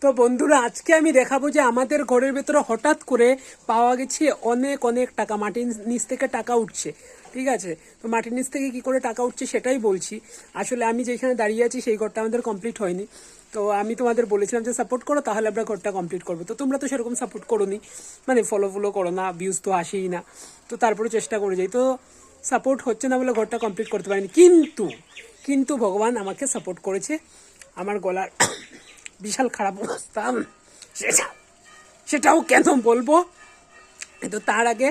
তো বন্ধুরা আজকে আমি দেখাবো যে আমাদের ঘরের ভেতরে হঠাৎ করে পাওয়া গেছে অনেক অনেক টাকা, মাটির নিচ থেকে টাকা উঠছে। ঠিক আছে, তো মাটির নিচ থেকে কি করে টাকা উঠছে সেটাই বলছি। আসলে আমি যেখানে দাঁড়িয়ে আছি সেই ঘরটা আমাদের কমপ্লিট হয়নি, তো আমি তোমাদের বলেছিলাম যে সাপোর্ট করো, তাহলে আমরা ঘরটা কমপ্লিট করবো। তো তোমরা তো সেরকম সাপোর্ট করোনি, মানে ফলো করো না, ভিউজ তো আসেই না। তো তারপরে চেষ্টা করে যাই, তো সাপোর্ট হচ্ছে না বলে ঘরটা কমপ্লিট করতে পারিনি। কিন্তু কিন্তু ভগবান আমাকে সাপোর্ট করেছে। আমার গলার বিশাল খারাপ অবস্থা, সেটাও কেন বলবো। তো তার আগে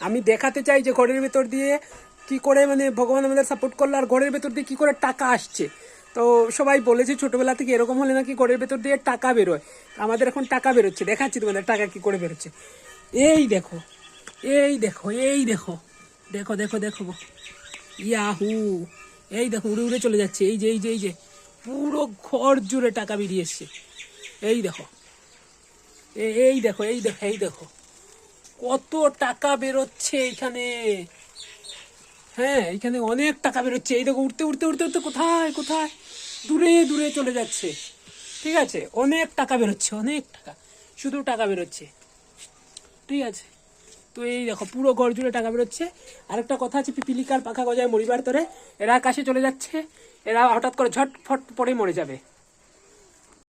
আমি দেখাতে চাই যে ঘরের ভেতর দিয়ে কি করে, মানে ভগবান আমাদের সাপোর্ট করলো আর ঘরের ভেতর দিয়ে কি করে টাকা আসছে। তো সবাই বলেছে ছোটবেলা থেকে এরকম হলে নাকি ঘরের ভেতর দিয়ে টাকা বেরোয়। আমাদের এখন টাকা বেরোচ্ছে, দেখাচ্ছি তোমাদের টাকা কি করে বেরোচ্ছে। এই দেখো, এই দেখো, এই দেখো, দেখো দেখো দেখো, ইয়াহু, এই দেখো উড়ে উড়ে চলে যাচ্ছে। এই যে এই যে এই যে পুরো ঘর জুড়ে টাকা বেরিয়ে এসছে। এই দেখো, এই দেখো, এই দেখো, এই দেখো কত টাকা বেরোচ্ছে এখানে। হ্যাঁ, এখানে অনেক টাকা বেরোচ্ছে। এই দেখো উঠতে উঠতে উঠতে উঠতে কোথায় কোথায় দূরে দূরে চলে যাচ্ছে। ঠিক আছে, অনেক টাকা বেরোচ্ছে, অনেক টাকা, শুধু টাকা বেরোচ্ছে। ঠিক আছে, তো এই দেখো পুরো ঘর জুড়ে টাকা বেরোচ্ছে। আরেকটা কথা আছে, পিপিলিকার পাখা গজায় মরিবার তরে, এরা আকাশে চলে যাচ্ছে, এরা হঠাৎ করে ঝটফট পরে মরে যাবে।